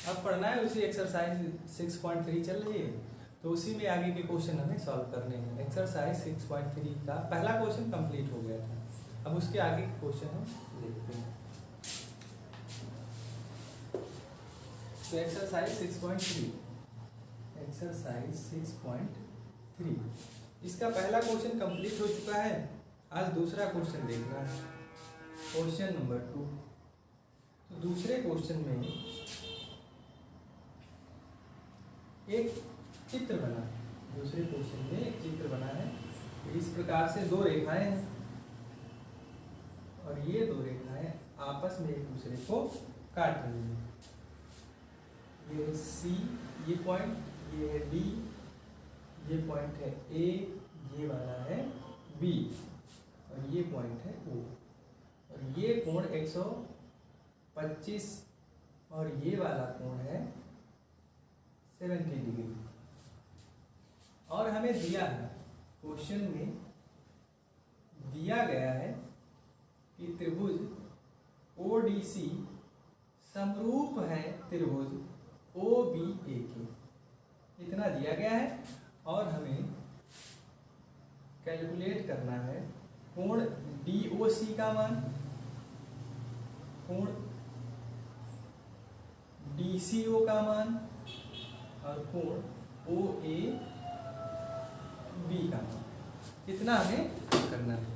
अब पढ़ना है उसी एक्सरसाइज 6.3 चल रही है, तो उसी में आगे के क्वेश्चन हमें सॉल्व करने हैं। एक्सरसाइज 6.3 का पहला क्वेश्चन कंप्लीट हो गया था, अब उसके आगे के क्वेश्चन हम देखते हैं। तो एक्सरसाइज 6.3, एक्सरसाइज 6.3 इसका पहला क्वेश्चन कंप्लीट हो चुका है। आज दूसरा क्वेश्चन देखना है, क्वेश्चन नंबर 2। तो दूसरे क्वेश्चन में एक चित्र बना है, दूसरे क्वेश्चन में एक चित्र बना है। तो इस प्रकार से दो रेखाएं हैं और ये दो रेखाएं आपस में एक दूसरे को काट रही हैं। ये है सी, ये पॉइंट, ये है डी, ये पॉइंट है ए, ये वाला है बी और ये पॉइंट है ओ। और ये कोण 125 और ये वाला कोण है 70 डिग्री। और हमें दिया है क्वेश्चन में दिया गया है कि त्रिभुज ODC समरूप है त्रिभुज OBA के, इतना दिया गया है। और हमें कैलकुलेट करना है कोण DOC का मान, कोण DCO का मान और कोण OAB का मान, इतना हमें करना है।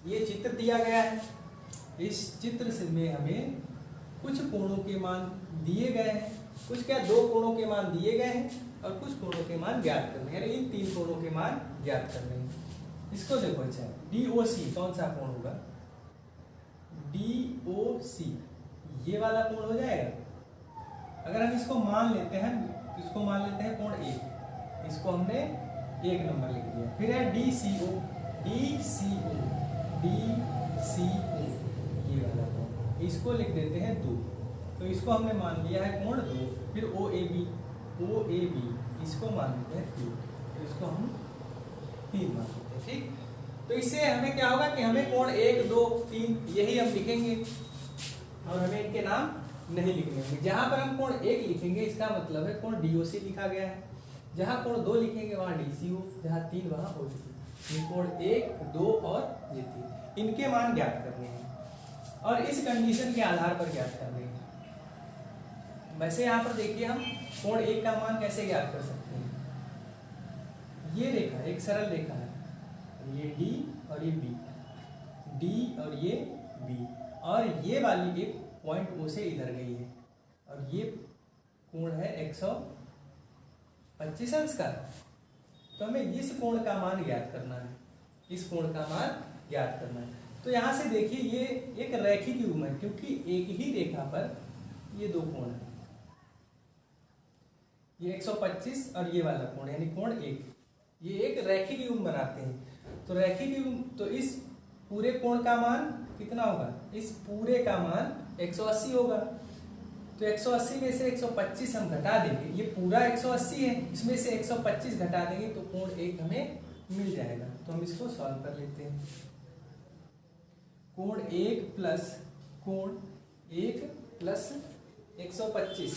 ये चित्र दिया गया है, इस चित्र से में हमें कुछ कोणों के मान दिए गए हैं, कुछ क्या दो कोणों के मान दिए गए हैं और कुछ कोणों के मान ज्ञात करने हैं, इन तीन कोणों के मान ज्ञात करने हैं। इसको देखो, अच्छा DOC कौन सा कोण होगा, DOC ये वाला कोण हो जाएगा। अगर हम इसको मान लेते हैं, इसको मान लेते हैं कोण A, इसको हमने 1 नंबर लिख दिया। फिर है DCO, ये वाला कोण, इसको लिख देते हैं 2, तो इसको हमने मान लिया है कोण 2। फिर OAB इसको मान लेते हैं 3, तो इसको हम 3 मान लेते हैं। ठीक, तो इससे हमें क्या होगा कि हमें कोण 1, 2, 3 यही हम लिखेंगे और हमें इनके नाम नहीं लिखने होंगे। जहां पर हम कोण 1 लिखेंगे इसका मतलब है कोण DOC लिखा गया है, जहां कोण 2 लिखेंगे वहां DCO, जहां 3 वहां ODC। कोण 1, 2 और ये 3, इनके मान ज्ञात करने हैं और इस कंडीशन के आधार पर ज्ञात करने हैं। वैसे यहाँ पर देखिए हम कोण 1 का मान कैसे ज्ञात कर सकते हैं। ये रेखा एक सरल रेखा है, ये D और ये B, D और ये B, और ये वाली एक पॉइंट O से इधर गई है और ये कोण है 125 अंश का। तो हमें इस कोण का मान ज्ञात करना है, इस कोण का मान ज्ञात करना है। तो यहाँ से देखिए ये एक रैखिक युग्म है, क्योंकि एक ही रेखा पर ये दो कोण है, ये 125 और ये वाला कोण यानी कोण 1, ये एक रैखिक युग्म बनाते हैं। तो रैखिक युग्म, तो इस पूरे कोण का मान कितना होगा, इस पूरे का मान 180 होगा। तो 180 में से 125 हम घटा देंगे, ये पूरा 180 है, इसमें से 125 घटा देंगे तो कोण 1 हमें मिल जाएगा। तो हम इसको सॉल्व कर लेते हैं। कोण 1 प्लस कोण 1 प्लस 125,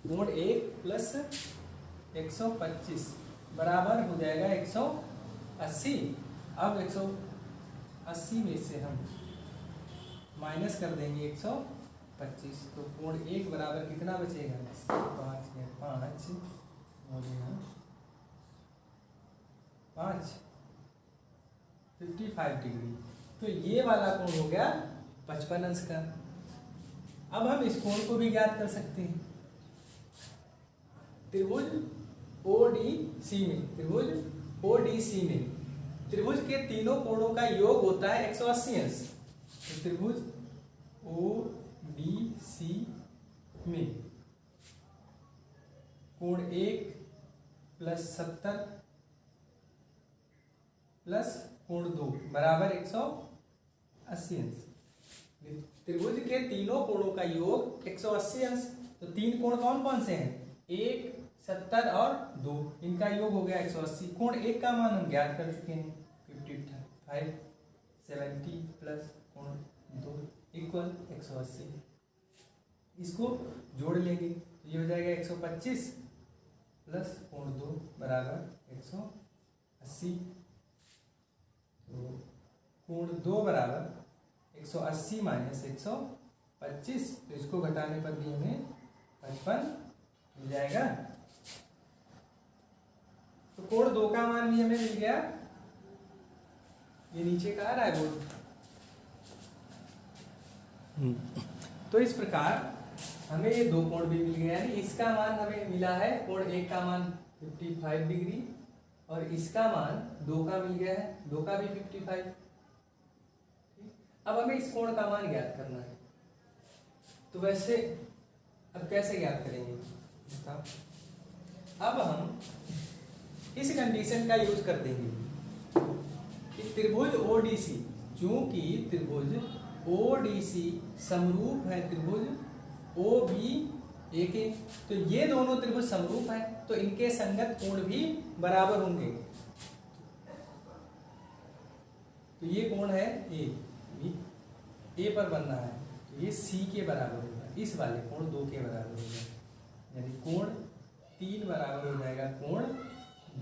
कोण 1 प्लस 125 बराबर हो जाएगा 180। अब 180 में से हम माइनस कर देंगे 125, तो कोण 1 बराबर कितना बचेगा, 5 है, 5 और यहाँ 5, 55 डिग्री। तो ये वाला कोण हो गया 55 अंश का। अब हम इस कोण को भी ज्ञात कर सकते हैं। त्रिभुज ODC में त्रिभुज के तीनों कोणों का योग होता है 180 अंश। तो त्रिभुज ODC में कोण 1 प्लस 70 प्लस कोण 2 बराबर 180 अंश। त्रिभुज के तीनों कोणों का योग 180 अंश। तो तीन कोण कौन कौन से हैं, 1, 70 और 2, इनका योग हो गया 180। कोण 1 का मान हम ज्ञात कर चुके हैं, 55, 70 प्लस कोण 2 इक्वल 180। इसको जोड़ लेंगे तो ये हो जाएगा 125 प्लस कोण 2 बराबर 180। तो कोण 2 बराबर 180 माइनस 125, तो इसको घटाने पर भी हमें 55 मिल जाएगा। तो कोण 2 का मान भी हमें मिल गया, ये नीचे का आ रहा है बोर्ड। तो इस प्रकार हमें ये 2 कोण भी मिल गया, यानी इसका मान हमें मिला है, कोण 1 का मान 55 डिग्री और इसका मान 2 का मिल गया है, 2 का भी 55। अब हमें इस कोण का मान ज्ञात करना है, तो वैसे अब कैसे ज्ञात करेंगे? अब हम इस कंडीशन का यूज कर देंगे कि त्रिभुज ओडीसी, चूंकि त्रिभुज ओडीसी समरूप है त्रिभुज OBAK, तो ये दोनों त्रिभुज समरूप है, तो इनके संगत कोण भी बराबर होंगे। तो ये कोण है A पर बन रहा है, तो ये C के बराबर होगा, इस वाले कोण 2 के बराबर होगा, यानी कोण 3 बराबर हो जाएगा कोण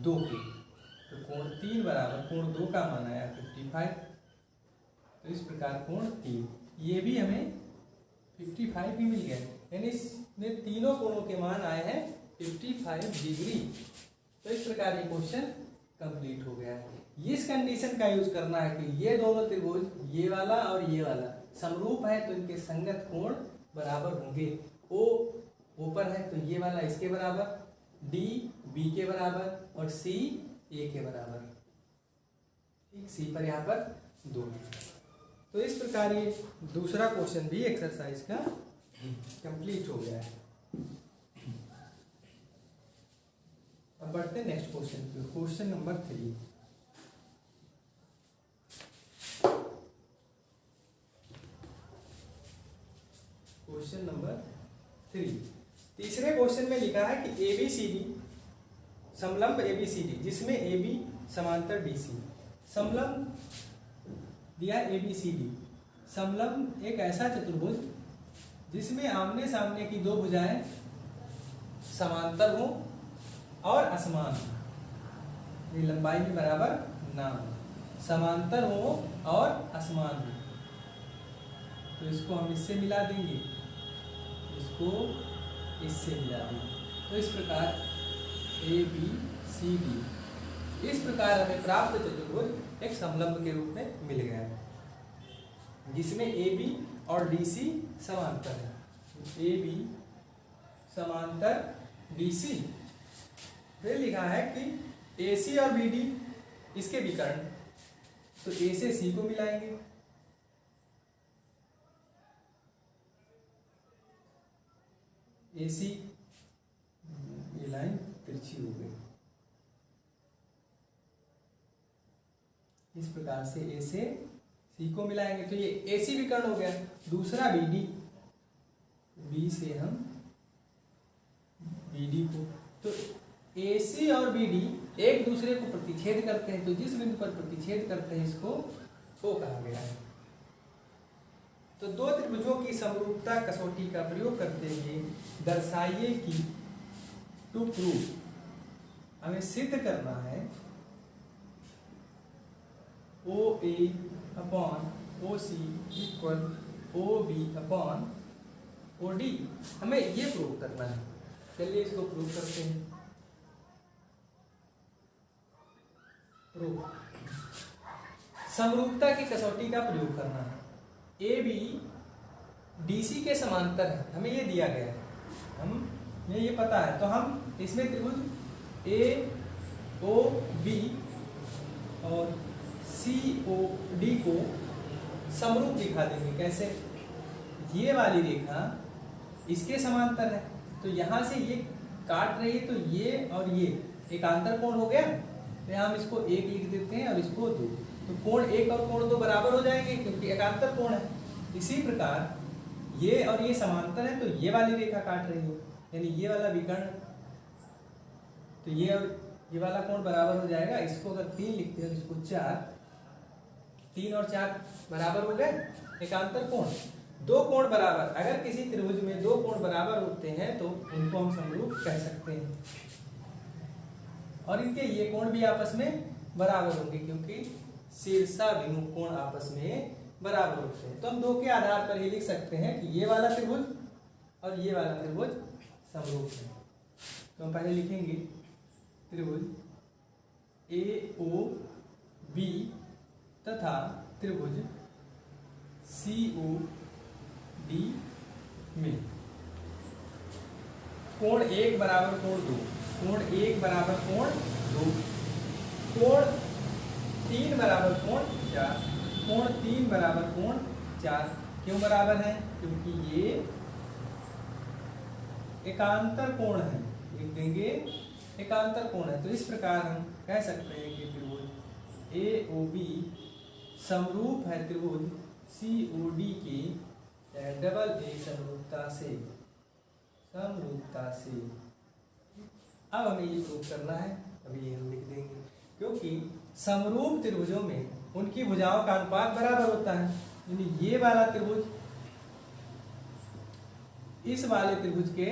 2 के। तो कोण 3 बराबर कोण 2 का मान आया 55, तो इस प्रकार कोण 3, ये भी हमें 55 ही मिल गया, यानी इसमें तीनों कोणों के मान आए हैं 55 डिग्री। तो इस प्रकार ये क्वेश्चन कंप्लीट हो गया है। इस कंडीशन का यूज करना है कि ये दोनों त्रिभुज, ये वाला और ये वाला समरूप है, तो इनके संगत कोण बराबर होंगे। O ऊपर है तो ये वाला इसके बराबर, D B के बराबर और C A के बराबर। ठीक, C पर यहाँ पर 2। तो इस प्रकार ये दूसरा क्वेश्चन भी एक्सरसाइज का कंप्लीट हो गया है। अब बढ़ते हैं नेक्स्ट क्वेश्चन पे, क्वेश्चन नंबर 3। क्वेश्चन नंबर 3, तीसरे क्वेश्चन में लिखा है कि ABCD समलंब ABCD जिसमें AB समांतर BC, समलंब दिया ABCD, समलंब एक ऐसा चतुर्भुज जिसमें आमने सामने की दो भुजाएं समांतर हो और असमान हो, लंबाई में बराबर ना हो, समांतर हो और असमान हो। तो इसको हम इससे मिला देंगे, इसको इससे मिला देंगे, तो इस प्रकार ABCD, इस प्रकार हमें प्राप्त चतुर्भुज एक समलंब के रूप में मिल गया है जिसमें AB और DC समांतर है। AB समांतर BC, फिर लिखा है कि AC और BD इसके विकर्ण, तो A से C को मिलाएंगे, AC, ये लाइन तिरछी हो गई, इस प्रकार से A से C को मिलाएंगे तो ये AC विकर्ण हो गया। दूसरा BD, B से हम BD को, तो AC और BD एक दूसरे को प्रतिच्छेद करते हैं, तो जिस बिंदु पर प्रतिच्छेद करते हैं इसको O कहा गया है। तो दो त्रिभुजों की समरूपता कसौटी का प्रयोग करते हुए दर्शाइए कि टू प्रूव, हमें सिद्ध करना है OA upon OC equal OB upon OD, हमें ये प्रूव करना है। चलिए इसको प्रूव करते हैं। प्रूव, समरूपता की कसौटी का प्रयोग करना है। AB DC के समांतर है, हमें ये दिया गया है, हमें ये पता है, तो हम इसमें त्रिभुज AOB और COD को समरूप दिखा देंगे। कैसे? ये वाली रेखा इसके समांतर है, तो यहाँ से ये काट रही है, तो ये और ये एकांतर कोण हो गया, तो यहाँ हम इसको 1 लिख देते हैं और इसको 2, तो कोण 1 और कोण 2 बराबर हो जाएंगे क्योंकि एकांतर कोण है। इसी प्रकार ये और ये समांतर है, तो ये वाली रेखा काट रही है, यानी ये वाला विकर्ण, तो ये और ये वाला कोण बराबर हो जाएगा। इसको अगर 3 लिखते हैं तो इसको 4, 3 और 4 बराबर हो गए एकांतर कोण। दो कोण बराबर, अगर किसी त्रिभुज में दो कोण बराबर होते हैं तो उनको हम समरूप कह सकते हैं, और इनके ये कोण भी आपस में बराबर होंगे क्योंकि शीर्षाभिमुख कोण आपस में बराबर होते हैं। तो हम दो के आधार पर ही लिख सकते हैं कि ये वाला त्रिभुज और ये वाला त्रिभुज समरूप है। तो हम पहले लिखेंगे त्रिभुज AOB तथा त्रिभुज COD में कोण 1 बराबर कोण 2, कोण 1 बराबर कोण 2, कोण 3 बराबर कोण 4, कोण 3 बराबर कोण 4। क्यों बराबर है? क्योंकि ये एकांतर कोण है, लिख देंगे एकांतर कोण है। तो इस प्रकार हम कह सकते हैं कि त्रिभुज AOB समरूप है त्रिभुज COD की डबल A समरूपता से। अब हमें ये प्रूव करना है, अभी ये हम लिख देंगे, क्योंकि समरूप त्रिभुजों में उनकी भुजाओं का अनुपात बराबर होता है। यानी ये वाला त्रिभुज इस वाले त्रिभुज के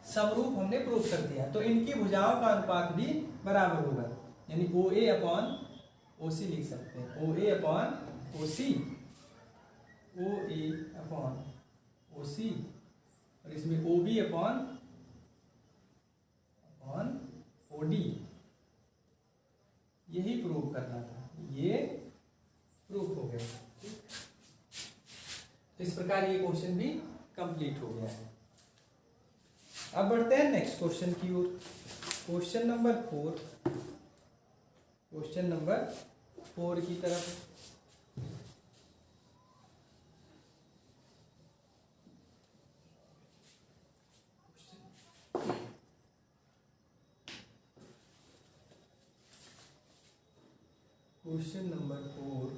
समरूप हमने प्रूव कर दिया, तो इनकी भुजाओं का अनुपात भी बराबर होगा। यानी OA अपॉन OC लिख सकते हैं, OA upon OC, OA upon OC, और इसमें OB अपॉन OD। यही प्रूव करना था, ये प्रूफ हो गया। इस प्रकार ये क्वेश्चन भी कंप्लीट हो गया है। अब बढ़ते हैं नेक्स्ट क्वेश्चन की ओर। क्वेश्चन नंबर 4 की तरफ। क्वेश्चन नंबर 4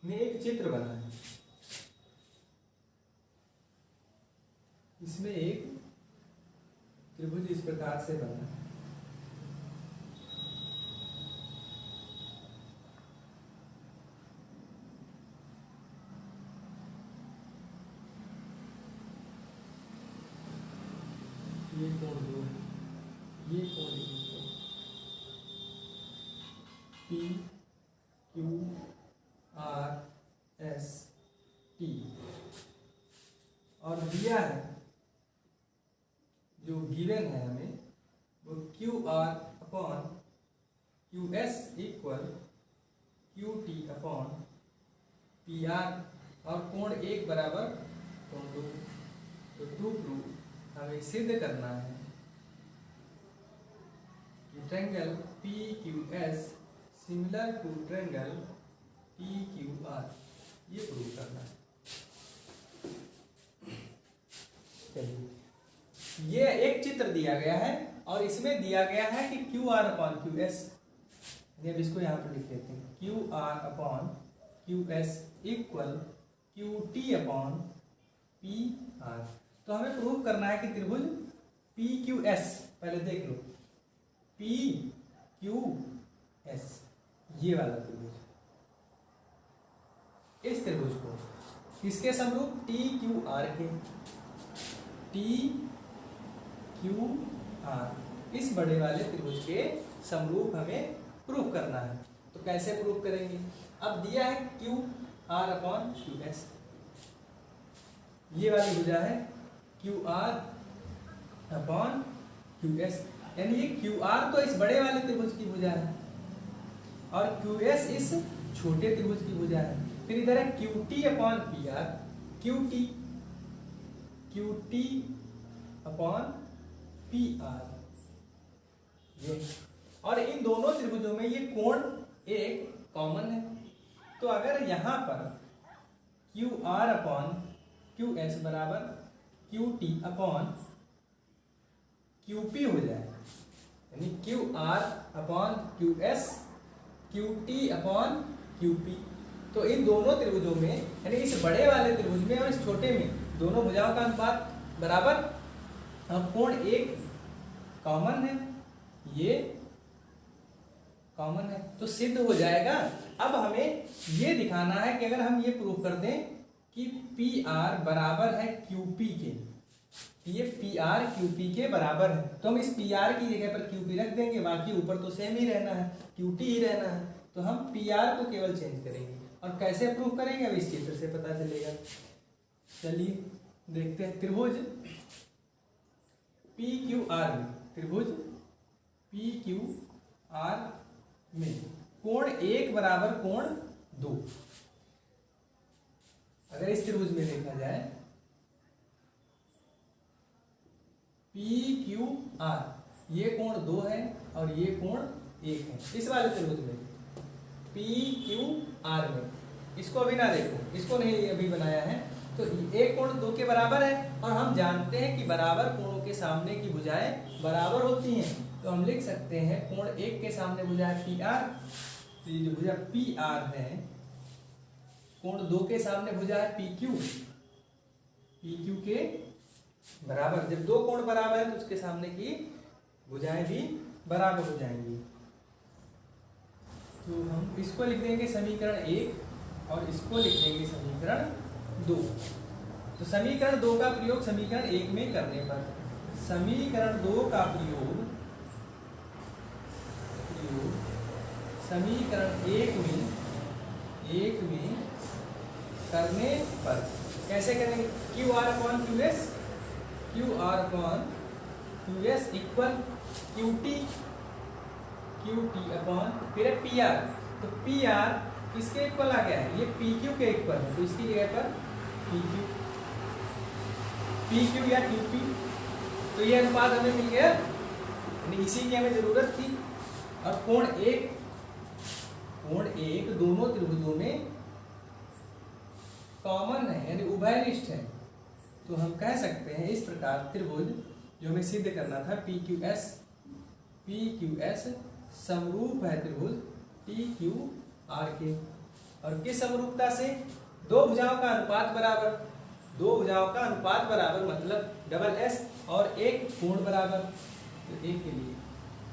में एक चित्र बना है। इसमें एक त्रिभुज इस प्रकार से बना है। ये कोण दो, ये कोण PQRST, और दिया है जो गिवन है हमें वो QR upon QS equal QT upon PR, और कोण 1 बराबर कोण 2। तो टू प्रूव हमें सिद्ध करना है कि triangle PQS similar to triangle PQR, ये प्रूव करना है। चलिए, ये एक चित्र दिया गया है और इसमें दिया गया है कि QR अपॉन QS, अब इसको यहाँ पर लिख देते हैं, QR upon QS equal QT upon PR। तो हमें प्रूव करना है कि त्रिभुज PQS, पहले देख लो, PQS ये वाला त्रिभुज, इस त्रिभुज को किसके समरूप? TQR के, TQR इस बड़े वाले त्रिभुज के समरूप हमें प्रूव करना है। तो कैसे प्रूव करेंगे? अब दिया है QR अपॉन QS, ये वाली भुजा है QR अपॉन QS, यानी ये QR तो इस बड़े वाले त्रिभुज की भुजा है और QS इस छोटे त्रिभुज की भुजा है। फिर इधर है QT upon PR, QT upon PR, ये, और इन दोनों त्रिभुजों में ये कोण एक कॉमन है। तो अगर यहाँ पर QR अपॉन QS बराबर QT अपॉन QP हो जाए, यानी QR upon QS QT upon QP, तो इन दोनों त्रिभुजों में, यानी इस बड़े वाले त्रिभुज में और इस छोटे में, दोनों भुजाओं का अनुपात बराबर, अब कोण एक कॉमन है, ये कॉमन है तो सिद्ध हो जाएगा। अब हमें ये दिखाना है कि अगर हम ये प्रूव कर दें कि पी आर बराबर है क्यूपी के, ये पी आर क्यूपी के बराबर है, तो हम इस पी आर की जगह पर क्यूपी रख देंगे, बाकी ऊपर तो सेम ही रहना है, क्यूटी ही रहना है, तो हम पी आर को केवल चेंज करेंगे। और कैसे प्रूव करेंगे अब इस चित्र से पता चलेगा। चलिए देखते हैं। त्रिभुज पी क्यू आर में, त्रिभुज पी क्यू आर में कोण 1 बराबर कोण 2। अगर इस त्रिभुज में देखा जाए पी क्यू आर, ये कोण 2 है और ये कोण 1 है। इस वाले त्रिभुज में पी क्यू आर में, इसको अभी ना देखो, इसको नहीं अभी बनाया है, तो एक कोण 2 के बराबर है और हम जानते हैं कि बराबर कोणों के सामने की भुजाएं बराबर होती हैं, तो हम लिख सकते हैं कोण 1 के सामने भुजा है पी आर, तो ये जो भुजा पी आर है, कोण 2 के सामने भुजा है पी क्यू, पी क्यू के बराबर। जब दो कोण बराबर है तो उसके सामने की भुजाएं भी बराबर हो जाएंगी। तो हम इसको लिख देंगे समीकरण 1 और इसको लिख देंगे समीकरण 2। तो समीकरण 2 का प्रयोग समीकरण 1 में करने पर, समीकरण 2 का प्रयोग समीकरण 1 में करने पर कैसे करेंगे? Q R upon Q S, Q R upon Q S equal Q T upon फिर है पी आर। तो पी आर किसके इक्वल आ गया है? ये पी क्यू के इक्वल है, तो इसकी जगह पर पी क्यू या क्यू पी, तो ये अनुपात हमें मिल गया, इसी की हमें जरूरत थी। और कोण 1 दोनों त्रिभुजों में कॉमन है, यानी उभयनिष्ठ है, तो हम कह सकते हैं इस प्रकार त्रिभुज जो हमें सिद्ध करना था पी क्यू एस समरूप है त्रिभुज टी क्यू आर के। और किस समरूपता से? दो भुजाओं का अनुपात बराबर, दो भुजाओं का अनुपात बराबर मतलब डबल एस और एक कोण बराबर, तो एक के लिए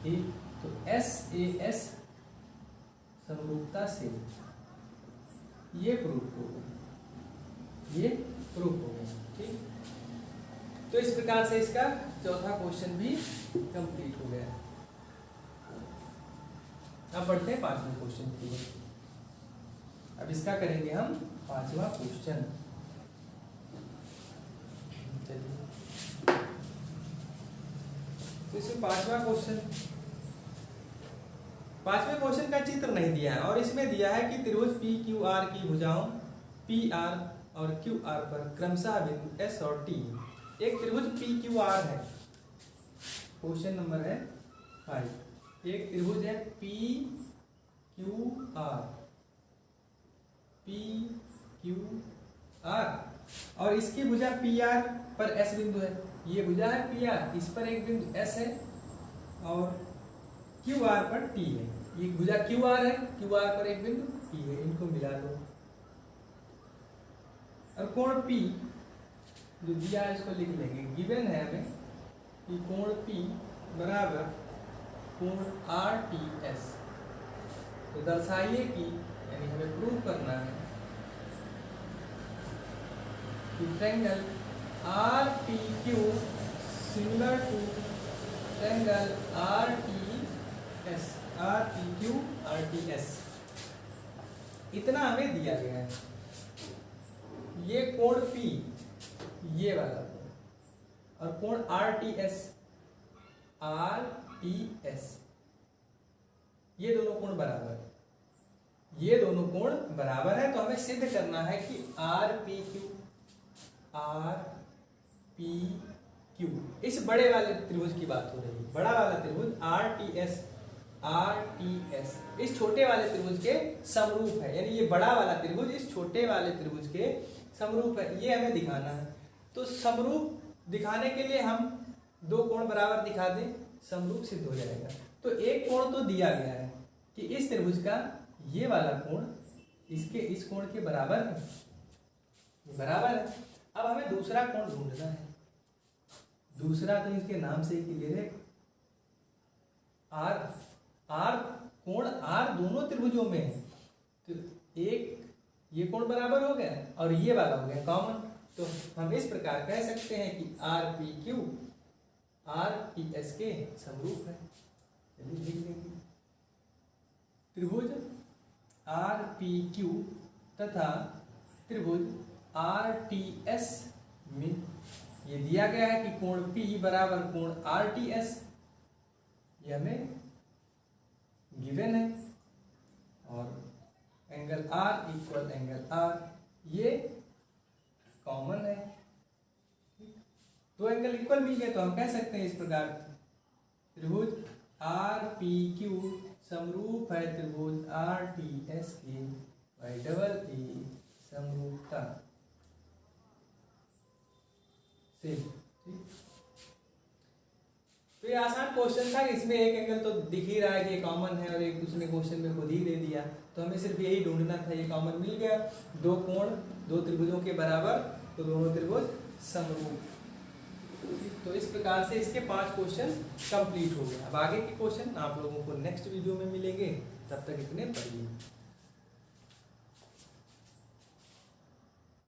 ए, तो एस ए एस समरूपता से ये प्रूफ हो गया, ये प्रूफ हो गया। ठीक, तो इस प्रकार से इसका चौथा क्वेश्चन भी कंप्लीट हो गया। अब बढ़ते हैं 5वें क्वेश्चन की ओर। अब इसका करेंगे हम 5वां क्वेश्चन। चलिए, तो इसमें 5वां क्वेश्चन, 5वें क्वेश्चन का चित्र नहीं दिया है और इसमें दिया है कि त्रिभुज पी क्यू आर की भुजाओं पी आर और क्यू आर पर क्रमशः बिंदु एस और टी। एक त्रिभुज पी क्यू आर है, क्वेश्चन नंबर है 5। एक त्रिभुज है पी क्यू आर और इसकी भुजा पी आर पर एस बिंदु है। ये भुजा है पी आर, इस पर एक बिंदु एस है और क्यू आर पर टी है। ये भुजा क्यू आर है, क्यू आर पर एक बिंदु टी है, इनको मिला दो। और कोण P जो दिया है इसको लिख लेंगे। गिवन है हमें कि कोण P बराबर कोण RTS, तो दर्शाइए कि, यानी हमें प्रूव करना है कि triangle RPQ similar to triangle RPQ RTS। इतना हमें दिया गया है। ये कोण P, ये वाला कोण, और कोण RTS, ये दोनों कोण बराबर, ये दोनों कोण बराबर है। तो हमें सिद्ध करना है कि RPQ, इस बड़े वाले त्रिभुज की बात हो रही है, बड़ा वाला त्रिभुज RTS इस छोटे वाले त्रिभुज के समरूप है, यानी ये बड़ा वाला त्रिभुज इस छोटे वाले त्रिभुज के समरूप है, ये हमें दिखाना है। तो समरूप दिखाने के लिए हम दो कोण बराबर दिखा दें, समरूप सिद्ध हो जाएगा। तो एक कोण तो दिया गया है कि इस त्रिभुज का ये वाला कोण इसके इस कोण के बराबर है, बराबर है। अब हमें दूसरा कोण ढूंढना है। दूसरा तो इसके नाम से ही क्लियर है, आर कोण आर दोनों त्रिभुजों में है तो एक ये कोण बराबर हो गया और ये वाला हो गया कॉमन, तो हम इस प्रकार कह सकते हैं कि R P Q R T S के समरूप है। चलिए लिख देंगे त्रिभुज आर पी क्यू तथा त्रिभुज आर टी एस में ये दिया गया है कि कोण P बराबर कोण आर टी एस, ये हमें गिवन है, और angle R equal angle R ये कॉमन है। दो एंगल इक्वल मिल गए तो हम कह सकते हैं इस प्रकार त्रिभुज आर पी क्यू समरूप है त्रिभुज आर टी एस के बाई डबल ए समरूपता से। ठीक, तो ये आसान क्वेश्चन था, इसमें एक एंगल तो दिख ही रहा है कि ये कॉमन है और एक दूसरे क्वेश्चन में खुद ही दे दिया, तो हमें सिर्फ यही ढूंढना था, ये कॉमन मिल गया, दो कोण दो त्रिभुजों के बराबर तो दोनों त्रिभुज समरूप। तो इस प्रकार से इसके 5 क्वेश्चन कंप्लीट हो गए। अब आगे के क्वेश्चन आप लोगों को नेक्स्ट वीडियो में मिलेंगे, तब तक इतने पढ़िए।